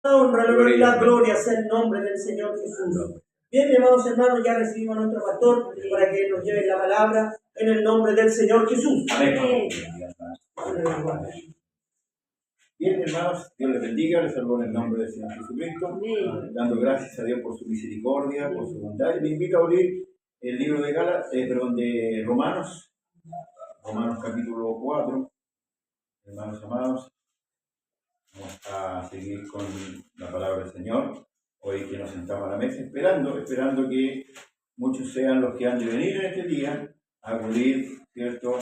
La honra, la gloria y la gloria sea el nombre del Señor Jesús. Bien, amados hermanos, ya recibimos a nuestro pastor para que nos lleve la palabra en el nombre del Señor Jesús. Amén. Bien, hermanos, Dios les bendiga, les saludo en el nombre del Señor Jesucristo, dando gracias a Dios por su misericordia, por su bondad. Y me invito a abrir el libro de Romanos capítulo 4. Hermanos amados, vamos a seguir con la palabra del Señor. Hoy que nos sentamos a la mesa, esperando que muchos sean los que han de venir en este día a acudir, ¿cierto?,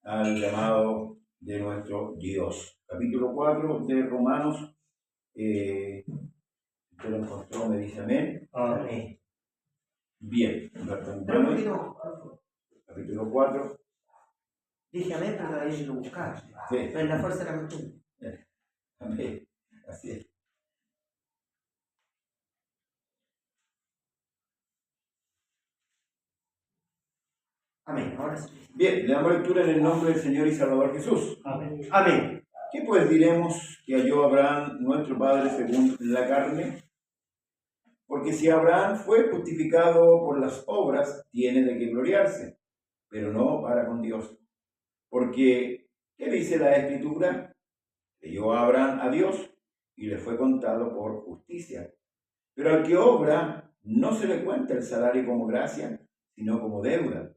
al llamado de nuestro Dios. Capítulo 4 de Romanos. Usted lo encontró, me dice amén. Amén. Bien, capítulo 4. Dije amén, pero ahí lo buscar. Sí. En la fuerza de la costumbre. Amén. Así es. Amén. Ahora sí. Bien, le damos lectura en el nombre del Señor y Salvador Jesús. Amén. Amén. ¿Qué pues diremos que halló Abraham, nuestro padre, según la carne? Porque si Abraham fue justificado por las obras, tiene de qué gloriarse, pero no para con Dios. Porque, ¿qué dice la Escritura? Creyó Abraham a Dios y le fue contado por justicia. Pero al que obra, no se le cuenta el salario como gracia, sino como deuda.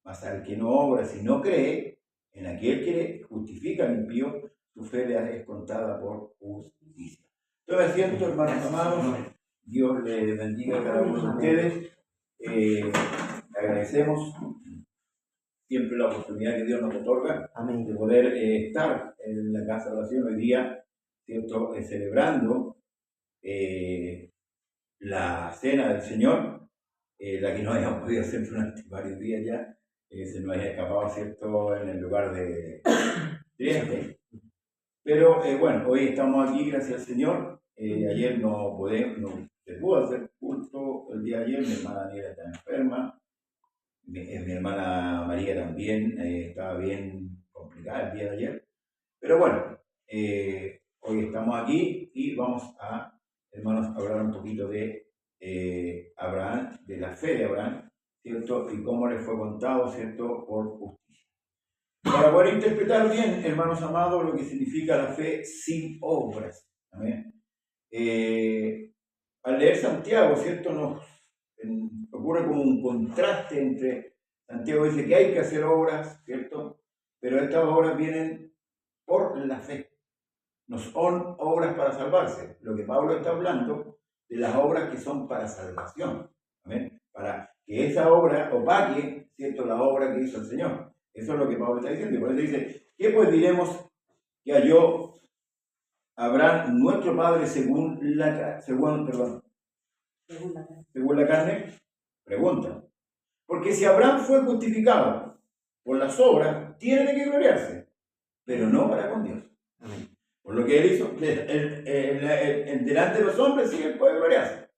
Mas al que no obra, si no cree, en aquel que le justifica al impío, su fe le es contada por justicia. Tome asiento, hermanos amados. Dios le bendiga a cada uno de ustedes. Agradecemos siempre la oportunidad que Dios nos otorga de poder estar en la casa de oración hoy día, ¿cierto?, celebrando la cena del Señor, la que no hayamos podido hacer durante varios días ya. Se nos haya escapado, ¿cierto?, en el lugar de Trieste. Pero bueno, hoy estamos aquí, gracias al Señor. Ayer no se pudo hacer culto el día de ayer. Mi hermana Daniela está enferma. Mi hermana María también estaba bien complicada el día de ayer. Pero bueno, hoy estamos aquí y vamos a, hermanos, hablar un poquito de Abraham, de la fe de Abraham, ¿cierto? Y cómo le fue contado, ¿cierto?, por justicia. Para poder interpretar bien, hermanos amados, lo que significa la fe sin obras. ¿Amén? Al leer Santiago, ¿cierto?, nos ocurre como un contraste entre Santiago dice que hay que hacer obras, ¿cierto? Pero estas obras vienen por la fe. No son obras para salvarse. Lo que Pablo está hablando de las obras que son para salvación. ¿Amén? Para que esa obra opaque, ¿cierto?, la obra que hizo el Señor. Eso es lo que Pablo está diciendo. Por eso dice, ¿qué pues diremos que halló Abraham, nuestro padre, según la carne? Pregunta. Porque si Abraham fue justificado por las obras, tiene de qué gloriarse, pero no para con Dios. Amén. Por lo que él hizo, delante de los hombres sí él puede gloriarse,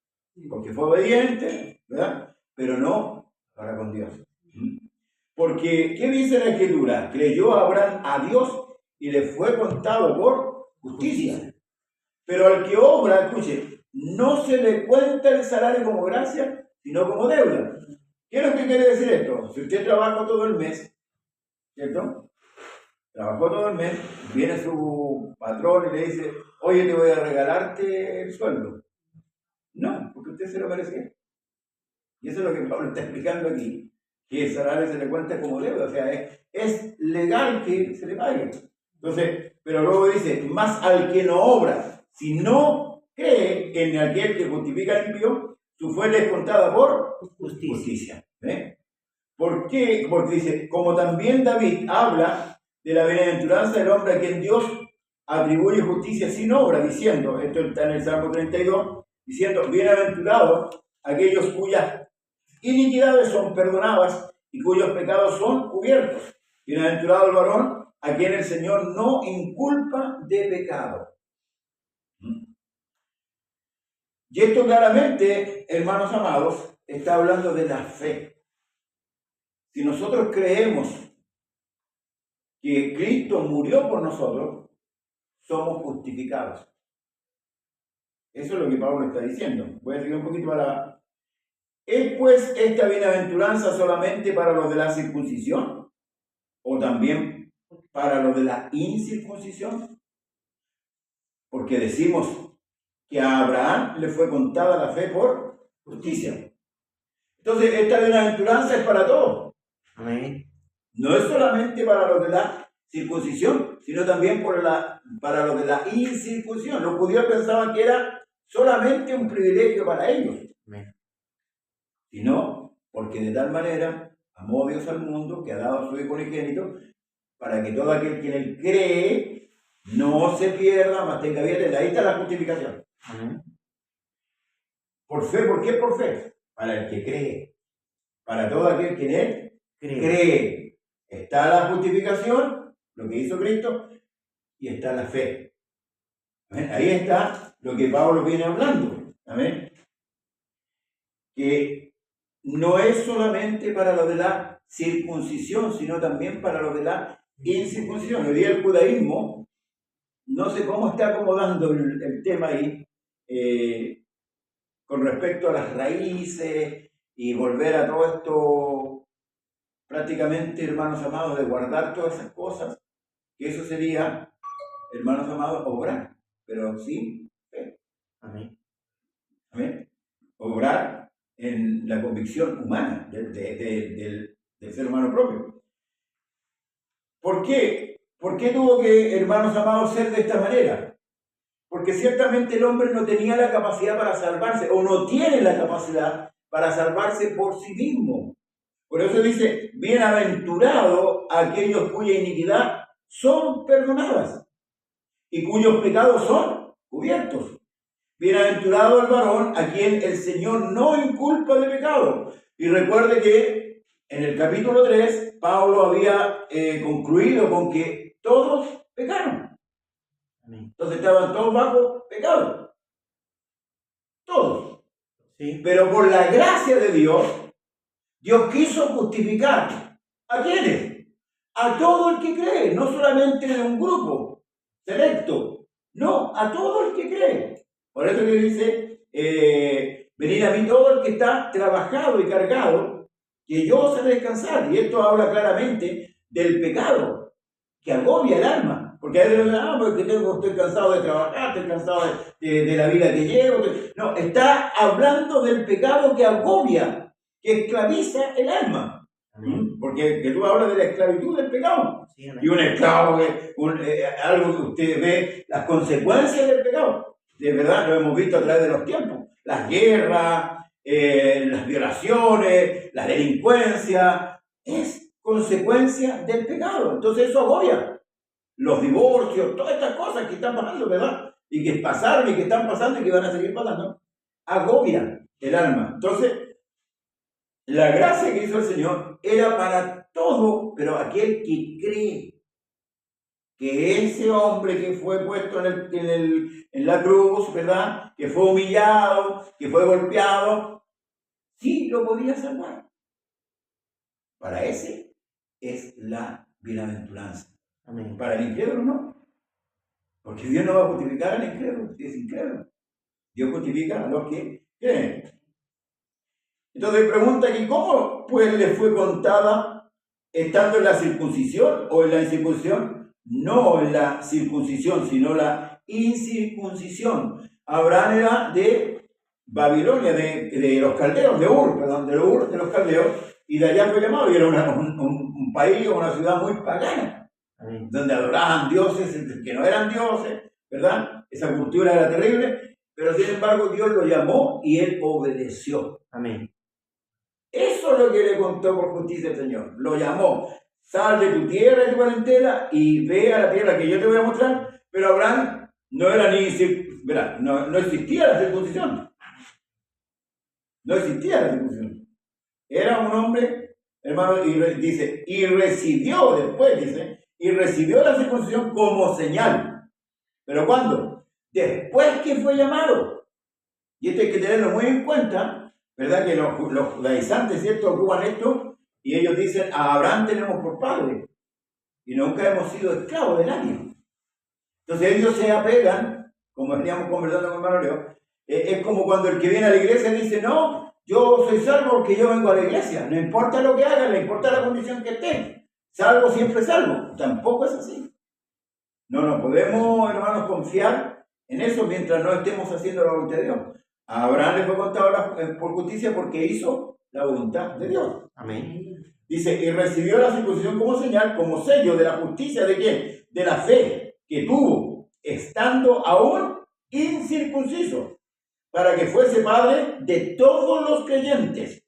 porque fue obediente, ¿verdad? Pero no para con Dios. Porque, ¿qué dice la Escritura? Creyó Abraham a Dios y le fue contado por justicia. Pero al que obra, escuche, no se le cuenta el salario como gracia, sino como deuda. ¿Qué es lo que quiere decir esto? Si usted trabaja todo el mes, ¿cierto? Trabajó todo el mes, viene su patrón y le dice, oye, te voy a regalarte el sueldo. No, porque usted se lo merecía. Y eso es lo que Pablo está explicando aquí, que el salario se le cuenta como deuda, o sea, es legal que se le pague. Entonces, pero luego dice, más al que no obra, si no cree en aquel que justifica al impío, su fe le es contada por justicia. ¿Por qué? Porque dice, como también David habla de la bienaventuranza del hombre a quien Dios atribuye justicia sin obra, diciendo, esto está en el Salmo 32, diciendo, bienaventurados aquellos cuyas iniquidades son perdonadas y cuyos pecados son cubiertos. Bienaventurado el varón a quien el Señor no inculpa de pecado. Y esto claramente, hermanos amados, está hablando de la fe. Si nosotros creemos que Cristo murió por nosotros, somos justificados. Eso es lo que Pablo está diciendo. Voy a seguir un poquito para... ¿Es pues esta bienaventuranza solamente para los de la circuncisión? ¿O también para los de la incircuncisión? Porque decimos que a Abraham le fue contada la fe por justicia. Entonces, esta bienaventuranza es para todos. Amén. No es solamente para los de la circuncisión, sino también para los de la incircuncisión. Los judíos pensaban que era solamente un privilegio para ellos. Amén. Sino porque de tal manera amó Dios al mundo que ha dado a su Hijo unigénito para que todo aquel que en él cree no se pierda, mas tenga vida eterna. Ahí está la justificación. Amén. Por fe, ¿por qué por fe? Para el que cree. Para todo aquel que en él cree. Está la justificación, lo que hizo Cristo, y está la fe. ¿Amén? Ahí está lo que Pablo viene hablando. ¿Amén? Que no es solamente para lo de la circuncisión, sino también para lo de la incircuncisión. Hoy día el judaísmo, no sé cómo está acomodando el tema ahí, con respecto a las raíces y volver a todo esto, prácticamente, hermanos amados, de guardar todas esas cosas, que eso sería, hermanos amados, obrar, pero sin fe. Amén. ¿Amén? Obrar en la convicción humana del ser humano propio. ¿Por qué? ¿Por qué tuvo que, hermanos amados, ser de esta manera? Porque ciertamente el hombre no tenía la capacidad para salvarse, o no tiene la capacidad para salvarse por sí mismo. Por eso dice, bienaventurado aquellos cuya iniquidad son perdonadas y cuyos pecados son cubiertos. Bienaventurado el varón a quien el Señor no inculpa de pecado. Y recuerde que en el capítulo 3, Pablo había concluido con que todos pecaron. Entonces estaban todos bajo pecado. Todos. Sí. Pero por la gracia de Dios, Dios quiso justificar. ¿A quiénes? A todo el que cree, no solamente de un grupo selecto, no, a todo el que cree. Por eso que dice, venid a mí todo el que está trabajado y cargado, que yo os haré descansar. Y esto habla claramente del pecado que agobia el alma. Porque a veces dicen, porque estoy cansado de trabajar, estoy cansado de la vida que llevo. No, está hablando del pecado que agobia, que esclaviza el alma. Porque que tú hablas de la esclavitud del pecado. Sí, amén. Y un esclavo, algo que usted ve, las consecuencias del pecado. De verdad, lo hemos visto a través de los tiempos. Las guerras, las violaciones, la delincuencia, es consecuencia del pecado. Entonces eso agobia. Los divorcios, todas estas cosas que están pasando, ¿verdad? Y que pasaron y que están pasando y que van a seguir pasando, agobian el alma. Entonces, la gracia que hizo el Señor era para todo, pero aquel que cree que ese hombre que fue puesto en la cruz, ¿verdad? Que fue humillado, que fue golpeado, sí lo podía salvar. Para ese es la bienaventuranza. Amén. Para el incrédulo no. Porque Dios no va a justificar al incrédulo, si es incrédulo. Dios justifica a los que creen. Entonces pregunta aquí, ¿cómo pues le fue contada estando en la circuncisión o en la incircuncisión? No en la circuncisión, sino la incircuncisión. Abraham era de Babilonia, de los caldeos, de los caldeos, y de allá fue llamado, y era un país o una ciudad muy pagana. Amén. Donde adoraban dioses que no eran dioses, ¿verdad? Esa cultura era terrible, pero sin embargo Dios lo llamó y él obedeció. Amén. Eso es lo que le contó por justicia el Señor. Lo llamó, sal de tu tierra y tu parentela y ve a la tierra que yo te voy a mostrar, pero Abraham no era ¿verdad? No existía la circuncisión. No existía la circuncisión. Era un hombre, hermano, y dice, y recibió, después dice, y recibió la circuncisión como señal. ¿Pero cuándo? Después que fue llamado. Y esto hay que tenerlo muy en cuenta, ¿verdad? Que los judaizantes, ¿cierto?, ocupan esto y ellos dicen, a Abraham tenemos por padre y nunca hemos sido esclavos de nadie. Entonces ellos se apegan como veníamos conversando con hermano Leo, es como cuando el que viene a la iglesia dice, no, yo soy salvo porque yo vengo a la iglesia, no importa lo que haga, no importa la condición que esté, salvo siempre salvo. Tampoco es así. No podemos, hermanos, confiar en eso mientras no estemos haciendo la voluntad de Dios. A Abraham le fue contado por justicia porque hizo la voluntad de Dios. Amén. Dice, y recibió la circuncisión como señal, como sello de la justicia de ¿quién? De la fe que tuvo, estando aún incircunciso, para que fuese padre de todos los creyentes,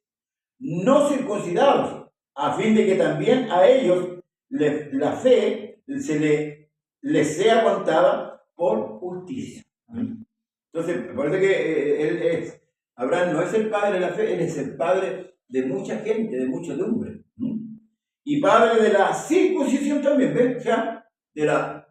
no circuncidados, a fin de que también a ellos la fe les sea contada por justicia. Entonces, me parece que Abraham no es el padre de la fe, él es el padre de mucha gente, de muchedumbre. Y padre de la circuncisión también, ¿ves? O sea,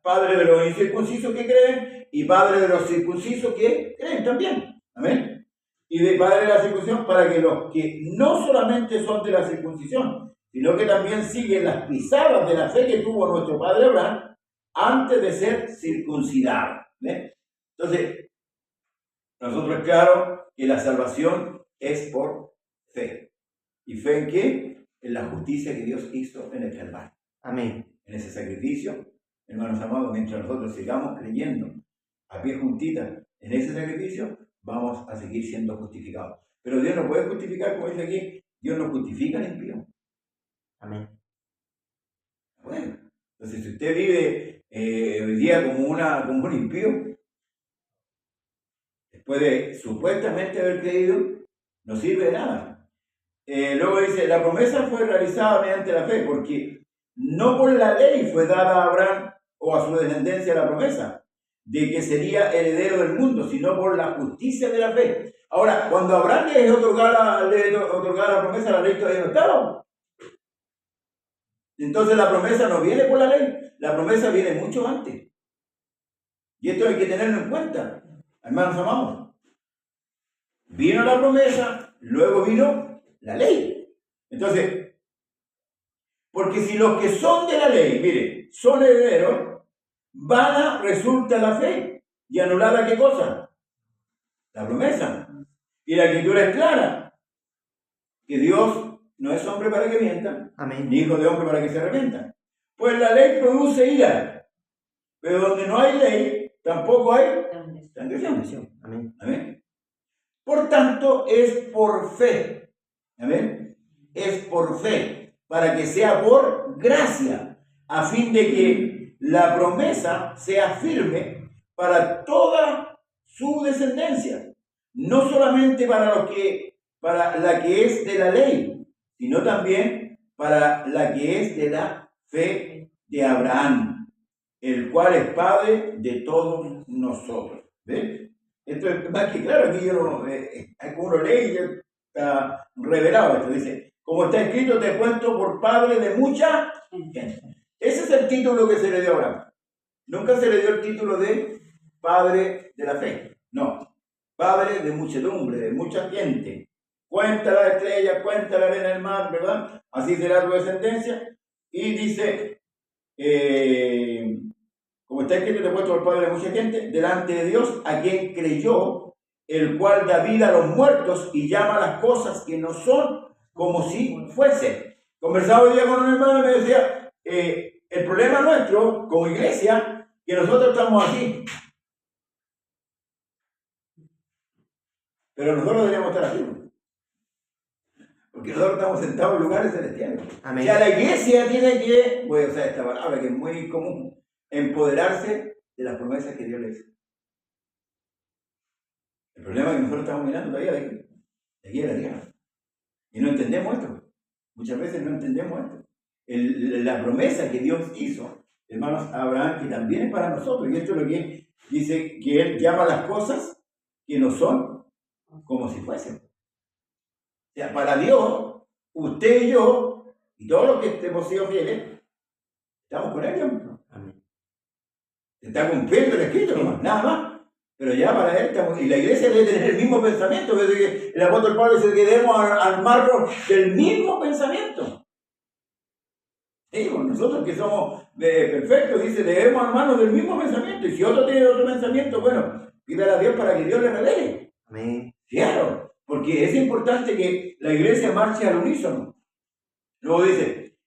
padre de los incircuncisos que creen y padre de los circuncisos que creen también. Amén. Y de padre de la circuncisión para que los que no solamente son de la circuncisión, sino que también siguen las pisadas de la fe que tuvo nuestro padre Abraham antes de ser circuncidado. ¿Ves? Entonces, nosotros claro que la salvación es por fe. ¿Y fe en qué? En la justicia que Dios hizo en el Calvario. Amén. En ese sacrificio, hermanos amados, mientras nosotros sigamos creyendo a pie juntita en ese sacrificio, vamos a seguir siendo justificados. Pero Dios no puede justificar, como dice aquí, Dios no justifica al impío. Amén. Bueno, entonces si usted vive hoy día como un impío, después de supuestamente haber creído, no sirve de nada. Luego dice, la promesa fue realizada mediante la fe, porque no por la ley fue dada a Abraham o a su descendencia la promesa de que sería heredero del mundo, sino por la justicia de la fe. Ahora, cuando a Abraham le otorgara la promesa, la ley todavía no estaba. Entonces la promesa no viene por la ley, la promesa viene mucho antes. Y esto hay que tenerlo en cuenta, hermanos amados. Vino la promesa, luego vino la ley. Entonces, porque si los que son de la ley, mire, son herederos, vana resulta la fe. ¿Y anulada qué cosa? La promesa. Y la escritura es clara, que Dios no es hombre para que mienta, Amén. ni hijo de hombre para que se arrepienta. Pues la ley produce ira, pero donde no hay ley, tampoco hay transgresión. Amén. Amén. Por tanto, es por fe. Amén. Es por fe, para que sea por gracia, a fin de que la promesa sea firme para toda su descendencia, no solamente para la que es de la ley, sino también para la que es de la fe de Abraham, el cual es padre de todos nosotros. ¿Ven? Esto es más que claro, aquí hay como uno lee y ya está revelado. Esto dice, como está escrito, te cuento por padre de mucha gente. Ese es el título que se le dio a Abraham. Nunca se le dio el título de padre de la fe. No, padre de muchedumbre, de mucha gente. Cuenta la estrella, cuenta la arena del mar, ¿verdad? Así será tu descendencia. Y dice, como está escrito, te he puesto por padre de mucha gente, delante de Dios, a quien creyó, el cual da vida a los muertos y llama a las cosas que no son como si fuesen. Conversaba hoy día con un hermano y me decía, el problema nuestro como iglesia, que nosotros estamos aquí. Pero nosotros deberíamos estar aquí. Porque nosotros estamos sentados en lugares celestiales. Amén. O sea, la iglesia tiene que, voy a usar esta palabra que es muy común, empoderarse de las promesas que Dios le hizo. El problema es que nosotros estamos mirando todavía de aquí a la tierra. Y no entendemos esto. Muchas veces no entendemos esto. La promesa que Dios hizo, hermanos, a Abraham, que también es para nosotros. Y esto es lo que dice, que Él llama las cosas que no son como si fuesen. O sea, para Dios, usted y yo, y todos los que hemos sido fieles, estamos con Él. Amén. Está cumpliendo el escrito nomás, nada más. Pero ya para Él estamos, y la iglesia debe tener el mismo pensamiento, que el apóstol Pablo dice que debemos armarnos del mismo pensamiento. Sí, bueno, nosotros que somos perfectos, dice, debemos armarnos del mismo pensamiento, y si otro tiene otro pensamiento, bueno, Pídale a Dios para que Dios le revele. Amén. Claro, porque es importante que la iglesia marche al unísono. Luego dice,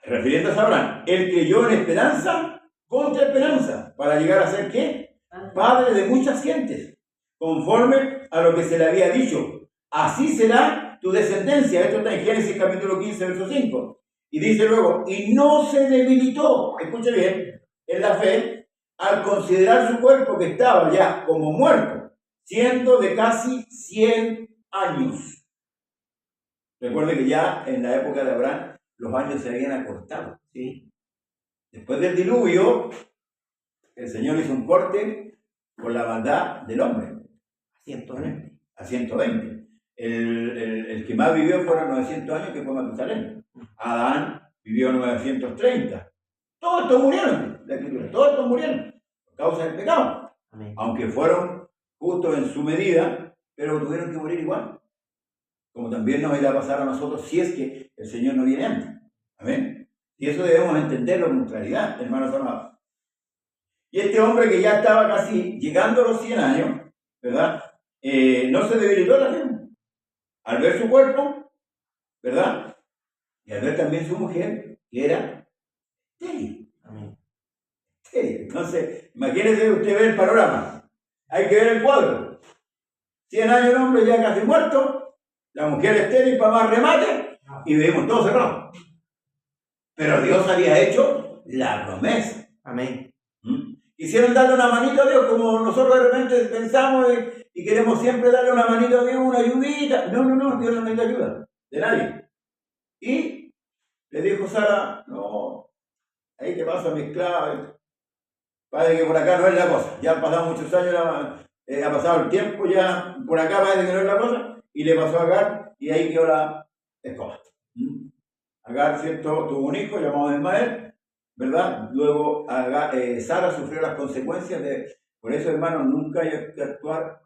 refiriéndose a Abraham, él creyó en esperanza contra esperanza, para llegar a ser ¿qué? Padre de muchas gentes, conforme a lo que se le había dicho. Así será tu descendencia. Esto está en Génesis capítulo 15, verso 5. Y dice luego, y no se debilitó, escuche bien, en la fe, al considerar su cuerpo que estaba ya como muerto, siendo de casi 100 años. Recuerde que ya en la época de Abraham los años se habían acortado. Sí. Después del diluvio, el Señor hizo un corte con la maldad del hombre. 120. A 120. El que más vivió fueron 900 años, que fue Matusalén. Adán vivió 930. Todos estos murieron, la Escritura, todos estos murieron por causa del pecado. Amén. Aunque fueron justos en su medida, pero tuvieron que morir igual. Como también nos irá a pasar a nosotros si es que el Señor no viene antes. Amén. Y eso debemos entenderlo con claridad, hermanos amados. Y este hombre que ya estaba casi llegando a los 100 años, ¿verdad? No se debilitó la fe. Al ver su cuerpo, ¿verdad? Y al ver también su mujer, que era estéril. Amén. Entonces, imagínese usted ver el panorama. Hay que ver el cuadro. 100 años el hombre ya casi muerto, la mujer estéril para más remate, y vemos todo cerrado. Pero Dios había hecho la promesa. Amén. Quisieron darle una manito a Dios, como nosotros de repente pensamos y queremos siempre darle una manito a Dios, una ayudita. No, Dios no necesita ayuda de nadie. Y le dijo Sara, no, ahí te pasa mi esclava. Parece que por acá no es la cosa. Ya han pasado muchos años, ha pasado el tiempo, ya por acá parece que no es la cosa. Y le pasó a Agar y ahí quedó la escoba. Agar, ¿cierto? Tuvo un hijo llamado Ismael, ¿verdad? Luego Sara sufrió las consecuencias de... Por eso, hermanos, nunca hay que actuar,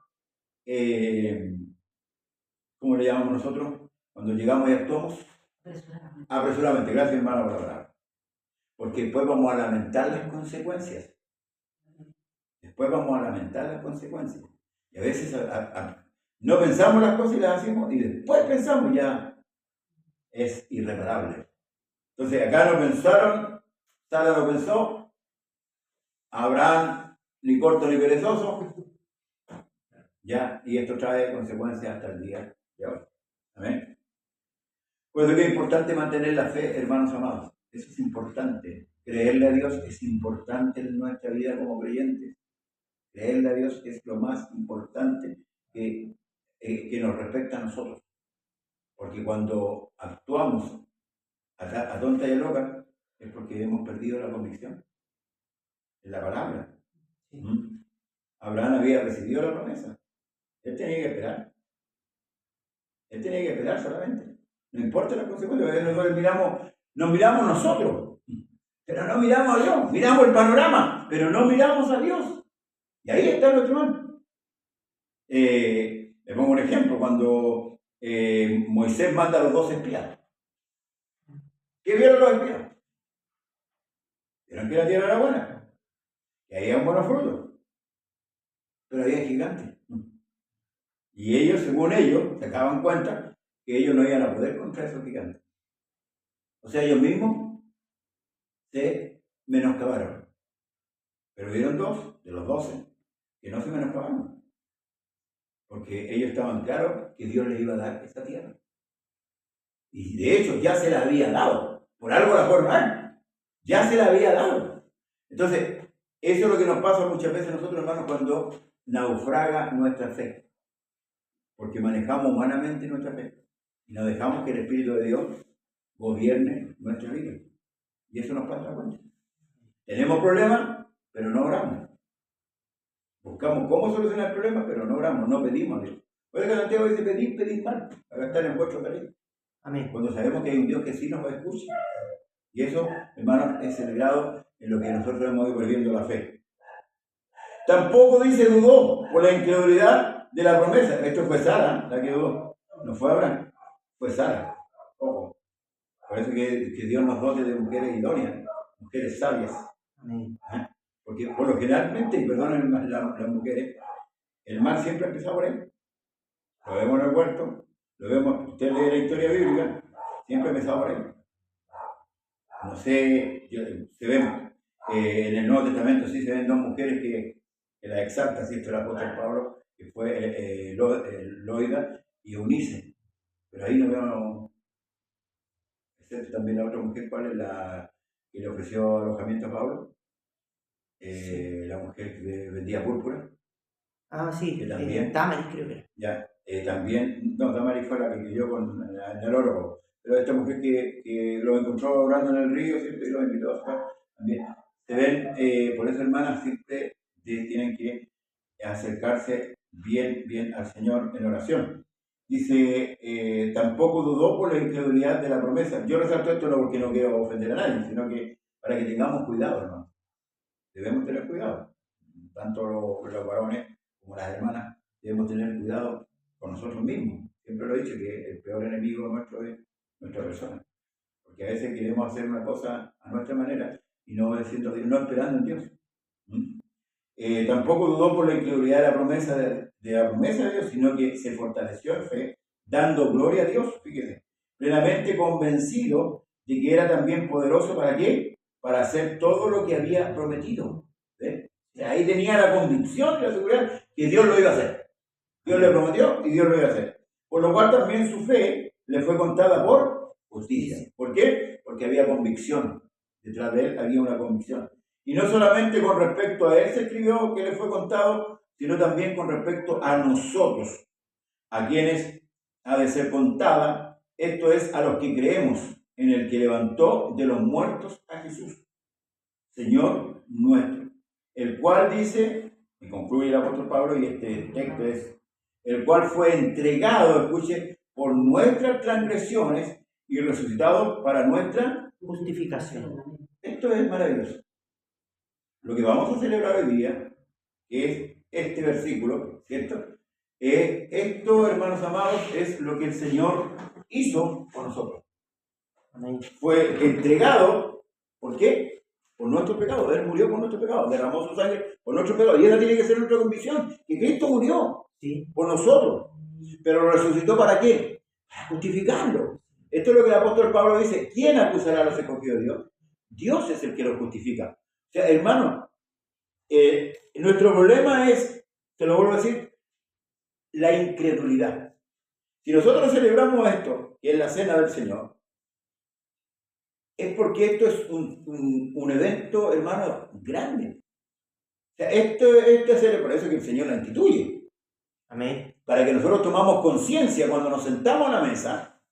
¿cómo le llamamos nosotros? Cuando llegamos y actuamos. Apresuradamente. Gracias, hermano, por la palabra. Porque después vamos a lamentar las consecuencias. Después vamos a lamentar las consecuencias. Y a veces no pensamos las cosas y las hacemos, y después pensamos ya es irreparable. Entonces acá no pensaron, Sara lo pensó, Abraham ni corto ni perezoso, ya, y esto trae consecuencias hasta el día de hoy. Amén. Por eso que es importante mantener la fe, hermanos amados. Eso es importante. Creerle a Dios es importante en nuestra vida como creyentes. Creerle a Dios es lo más importante que nos respecta a nosotros. Porque cuando actuamos a tonta y a loca, es porque hemos perdido la convicción en la palabra. Abraham había recibido la promesa. Él tenía que esperar. Él tenía que esperar solamente. No importa las consecuencias, nosotros nos miramos nosotros, pero no miramos a Dios. Miramos el panorama, pero no miramos a Dios. Y ahí está nuestro hermano. Le pongo un ejemplo. Cuando Moisés manda a los 2 espías. ¿Qué vieron los espías? Vieron que la tierra era buena, que había buenos frutos, pero había gigantes. Y ellos, según ellos, se daban cuenta que ellos no iban a poder contra esos gigantes. O sea, ellos mismos se menoscabaron. Pero vieron 2 de los 12 que no se menoscabaron. Porque ellos estaban claros que Dios les iba a dar esa tierra. Y de hecho ya se la había dado. Por algo la fueron a dar. Ya se la había dado. Entonces, eso es lo que nos pasa muchas veces a nosotros, hermanos, cuando naufraga nuestra fe. Porque manejamos humanamente nuestra fe. Y no dejamos que el Espíritu de Dios gobierne nuestra vida. Y eso nos pasa cuenta. Tenemos problemas, pero no oramos. Buscamos cómo solucionar el problema, pero no oramos, no pedimos a Dios. Por eso Santiago dice, pedid mal, para estar en vuestro peligro. Amén. Cuando sabemos que hay un Dios que sí nos va a escuchar. Y eso, hermanos, es el grado en lo que nosotros hemos ido perdiendo la fe. Tampoco dice dudó por la incredulidad de la promesa. Esto fue Sara la que dudó. No fue Abraham, fue Sara. Ojo. Por eso que Dios nos dote de mujeres idóneas, mujeres sabias. Amén. Porque por lo generalmente, y perdonen las mujeres, El mal siempre ha empezado por ahí. Lo vemos en el huerto, lo vemos, usted lee la historia bíblica, siempre ha empezado por ahí. No sé, se ven en el Nuevo Testamento, sí se ven dos mujeres que las exalta, ¿sí? Esto el apóstol Pablo, que fue Loida y Eunice. Pero ahí no veo, excepto también la otra mujer, ¿cuál es la que le ofreció alojamiento a Pablo? La mujer que vendía púrpura. Ah, sí, que también, Damaris creo que era. Ya, también, no, Damaris fue la que cayó en el oro, pero esta mujer que lo encontró orando en el río, ¿cierto? Y lo invitó a estar también. Se ven, por eso hermanas, siempre tienen que acercarse bien al Señor en oración. Dice, tampoco dudó por la incredulidad de la promesa. Yo resalto esto no porque no quiero ofender a nadie, sino que para que tengamos cuidado, hermano. Debemos tener cuidado. Tanto los varones como las hermanas debemos tener cuidado con nosotros mismos. Siempre lo he dicho que el peor enemigo nuestro es nuestra persona. Porque a veces queremos hacer una cosa a nuestra manera y no obedeciendo a Dios, no esperando en Dios. Tampoco dudó por la incredulidad de la promesa de la promesa de Dios, sino que se fortaleció en fe, dando gloria a Dios, fíjese, plenamente convencido de que era también poderoso ¿para qué? Para hacer todo lo que había prometido. ¿Ve? O sea, ahí tenía la convicción y la seguridad que Dios lo iba a hacer. Dios le prometió y Dios lo iba a hacer. Por lo cual también su fe le fue contada por justicia. ¿Por qué? Porque había convicción. Detrás de él había una convicción. Y no solamente con respecto a él se escribió que le fue contado, sino también con respecto a nosotros, a quienes ha de ser contada, esto es, a los que creemos en el que levantó de los muertos a Jesús, Señor nuestro, el cual dice, y concluye el apóstol Pablo, y este texto es, el cual fue entregado, escuche, por nuestras transgresiones y resucitado para nuestra justificación. Esto es maravilloso. Lo que vamos a celebrar hoy día, que es este versículo, ¿cierto? Esto, hermanos amados, es lo que el Señor hizo por nosotros. Amén. Fue entregado, ¿por qué? Por nuestro pecado. Él murió por nuestro pecado, derramó su sangre por nuestro pecado. Y esa tiene que ser nuestra convicción, que Cristo murió por nosotros. Pero lo resucitó ¿para qué? Para justificarlo. Esto es lo que el apóstol Pablo dice. ¿Quién acusará a los escogidos de Dios? Dios es el que los justifica. O sea, hermano, nuestro problema es, te lo vuelvo a decir, la incredulidad. Si nosotros celebramos esto, que es la cena del Señor, es porque esto es un evento, hermano, grande. O sea, esto es por eso que el Señor la instituye. Amén. Para que nosotros tomamos conciencia cuando nos sentamos a la mesa,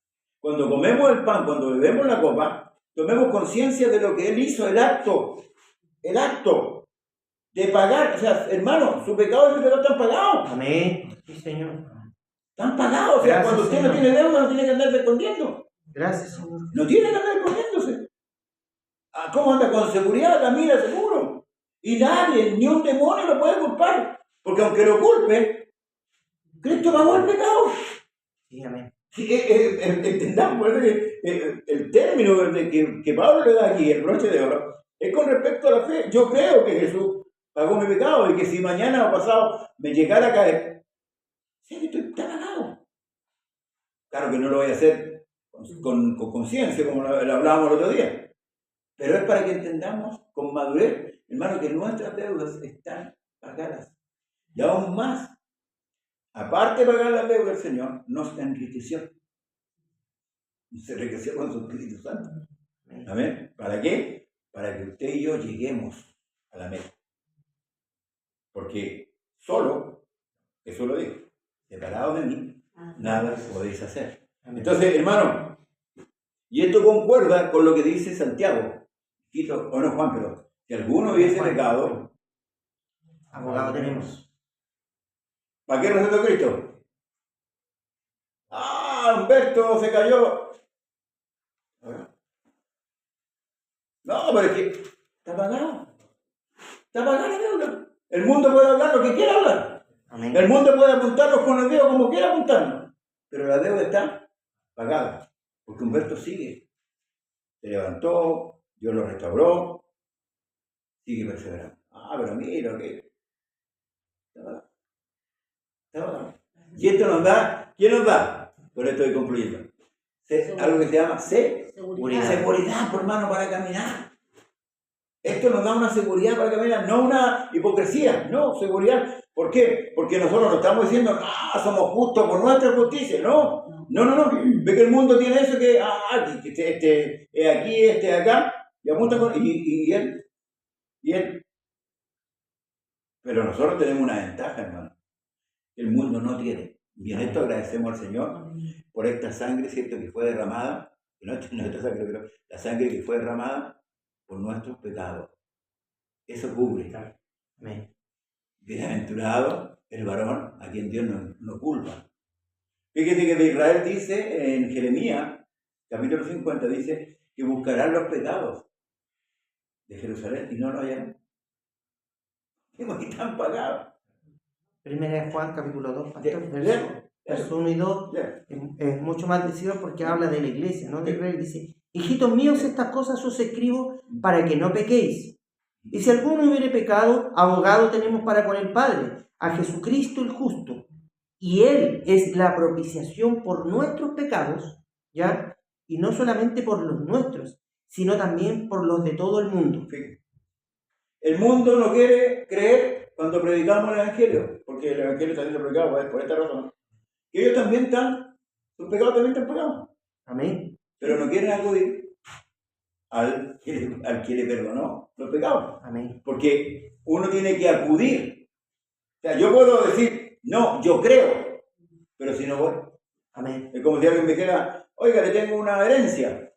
cuando comemos el pan, cuando bebemos la copa, tomemos conciencia de lo que Él hizo, el acto de pagar. O sea, hermano, su pecado y su pecado están pagados. Amén. Sí, Señor. Están pagados. O sea, Gracias, cuando usted Señor. no tiene deuda, no tiene que andar escondiendo. Gracias, Señor. No tiene que andar escondiéndose. ¿Cómo anda? Con seguridad, camina seguro. Y nadie, ni un demonio lo puede culpar. Porque aunque lo culpe, Cristo pagó el pecado. Sí, amén. Sí, entendamos el término que Pablo le da aquí, el broche de oro, es con respecto a la fe. Yo creo que Jesús pagó mi pecado y que si mañana o pasado me llegara a caer, sé que está pagado. Claro que no lo voy a hacer con conciencia, como lo hablábamos el otro día, pero es para que entendamos con madurez, hermano, que nuestras deudas están pagadas. Y aún más, aparte de pagar las deudas del Señor, nos enriqueció. Se enriqueció con su Espíritu Santo. ¿Amén? ¿Para qué? Para que usted y yo lleguemos a la meta. Porque solo, eso lo digo, separado de mí, nada podéis hacer. Entonces, hermano, y esto concuerda con lo que dice Santiago, o no, Juan, pero si alguno hubiese pecado, Abogado tenemos. ¿para qué resucitó Cristo? Humberto se cayó. No, pero es que está pagado. Está pagada la deuda. El mundo puede hablar lo que quiera hablar. Amén. El mundo puede apuntarnos con el dedo como quiera apuntarnos. Pero la deuda está pagada. Porque Humberto sigue. Se levantó, Dios lo restauró, sigue perseverando. Pero mira que... Se va. Y esto nos da, ¿quién nos da? Con esto estoy concluyendo. Algo que se llama seguridad, por hermano, para caminar. Esto nos da una seguridad para caminar, no una hipocresía, no, seguridad. ¿Por qué? Porque nosotros no estamos diciendo, somos justos por nuestra justicia, no. No. Ve que el mundo tiene eso que, aquí, acá, y apunta con, y él. Pero nosotros tenemos una ventaja, hermano. El mundo no tiene. Y en esto agradecemos al Señor por esta sangre, ¿cierto?, que fue derramada, no esta sangre, pero la sangre que fue derramada por nuestros pecados. Eso cubre. Amén. Bienaventurado el varón a quien Dios no culpa. Fíjate que de Israel dice en Jeremías, capítulo 50, dice que buscarán los pecados de Jerusalén y no lo hallarán. ¿Cómo que están pagados? Primera de Juan, capítulo 2, pastor, verso 1 y 2, es mucho más decidido porque habla de la iglesia, ¿no? De Israel. Dice, hijitos míos, estas cosas os escribo para que no pequéis. Y si alguno hubiere pecado, abogado tenemos para con el Padre, a Jesucristo el justo. Y Él es la propiciación por nuestros pecados, ¿ya? Y no solamente por los nuestros, sino también por los de todo el mundo. El mundo no quiere creer cuando predicamos el Evangelio, porque el Evangelio está siendo predicado por esta razón. Que ellos también sus pecados también están pagados. Amén. Pero no quieren acudir al que le perdonó los pecados. Amén. Porque uno tiene que acudir. O sea, yo puedo decir, no, yo creo, pero si no voy. Amén. Es como si alguien me dijera, oiga, le tengo una herencia.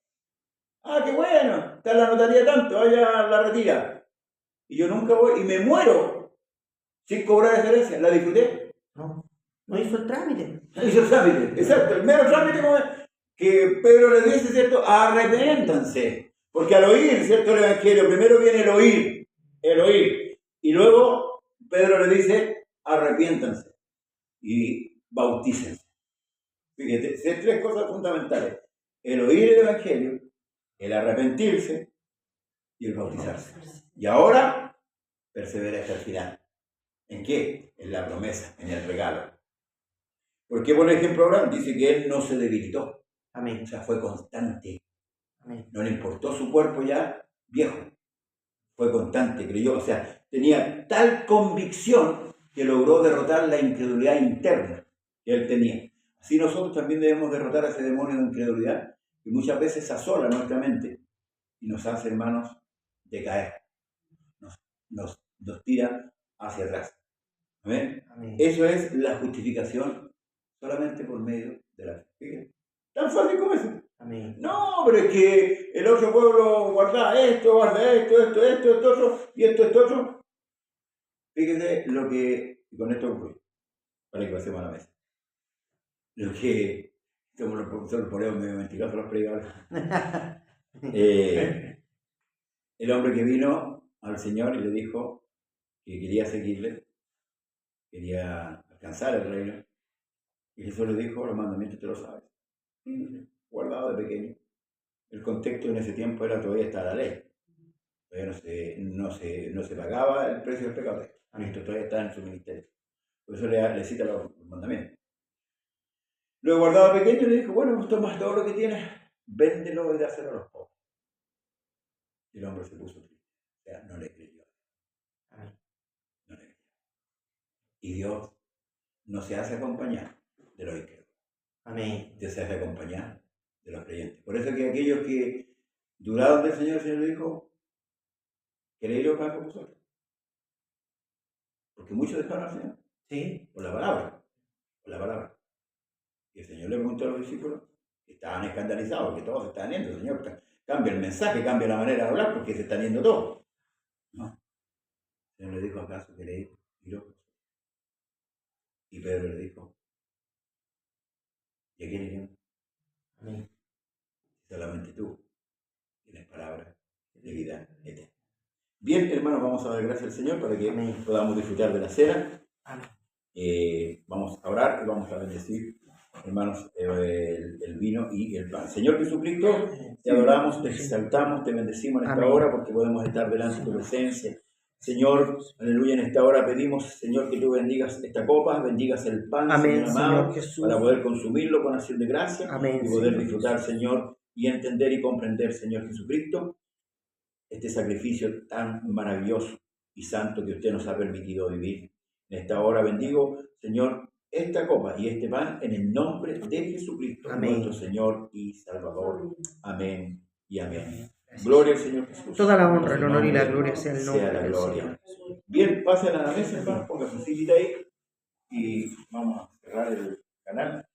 Qué bueno, está en la notaría tanto, vaya, la retira. Y yo nunca voy y me muero sin cobrar esa herencia. ¿La disfruté? No hizo el trámite. No hizo el trámite, exacto. El mero trámite como que Pedro le dice, ¿cierto? Arrepiéntanse. Porque al oír, ¿cierto?, el Evangelio, primero viene el oír. Y luego Pedro le dice, arrepiéntanse y bautícense. Fíjate, son tres cosas fundamentales. El oír el Evangelio, el arrepentirse y el bautizarse. Y ahora, persevera hasta el final. ¿En qué? En la promesa, en el regalo. Porque, por ejemplo, Abraham dice que él no se debilitó. Amén. O sea, fue constante. Amén. No le importó su cuerpo ya viejo. Fue constante, creyó. O sea, tenía tal convicción que logró derrotar la incredulidad interna que él tenía. Así nosotros también debemos derrotar a ese demonio de incredulidad que muchas veces asola nuestra mente y nos hace, hermanos, decaer. Nos tira hacia atrás. ¿Amén? Amén. Eso es la justificación solamente por medio de la fe. Tan fácil como eso. Amén. No, pero es que el otro pueblo guarda esto, otro, y esto, otro. Fíjense lo que, y con esto concluyo, para que pasemos a la mesa. Lo que, como los profesores ponemos medio mentirosos los predicadores. El hombre que vino al Señor y le dijo que quería seguirle, quería alcanzar el reino, y Jesús le dijo, los mandamientos te lo sabes, guardado de pequeño. El contexto en ese tiempo era todavía está la ley, todavía no se pagaba el precio del pecado, Cristo todavía está en su ministerio, por eso le cita los mandamientos. Lo guardado de pequeño y le dijo, bueno, pues tomas todo lo que tienes, véndelo y dáselo a los pobres. Y el hombre se puso triste, o sea, no le creyó. No le creyó. Y Dios no se hace acompañar de los incrédulos. Amén. Dios se hace acompañar de los creyentes. Por eso que aquellos que duraron del Señor, el Señor le dijo, ¿queréis ir acá con vosotros? Porque muchos dejaron al Señor. Sí. Por la palabra. Y el Señor le preguntó a los discípulos, que estaban escandalizados, que todos se estaban yendo. El Señor cambia el mensaje, cambia la manera de hablar, porque se están yendo todos. ¿No? El Señor le dijo, ¿acaso queréis ir? Y Pedro le dijo, ¿y a quién iremos? Amén. Solamente tú tienes palabra de vida eterna. Bien, hermanos, vamos a dar gracias al Señor para que Amén. podamos disfrutar de la cena. Amén. Vamos a orar y vamos a bendecir, hermanos, el vino y el pan. Señor Jesucristo, te adoramos, te exaltamos, te bendecimos en esta Amén. hora porque podemos estar delante de tu presencia. Señor, aleluya, en esta hora pedimos, Señor, que tú bendigas esta copa, bendigas el pan, Amén, Señor amado, Señor Jesús. para poder consumirlo con acción de gracia Amén, y poder Señor disfrutar, Jesús. Señor, y entender y comprender, Señor Jesucristo, este sacrificio tan maravilloso y santo que usted nos ha permitido vivir. En esta hora bendigo, Señor, esta copa y este pan en el nombre de Jesucristo, Amén. nuestro Señor y Salvador. Amén y amén. Gloria al Señor Jesús. Toda la honra, En el su honor y la nombre gloria sea el nombre sea la del gloria. Señor. Bien, pasen a la mesa, hermano, ponga su sillita ahí y vamos a cerrar el canal.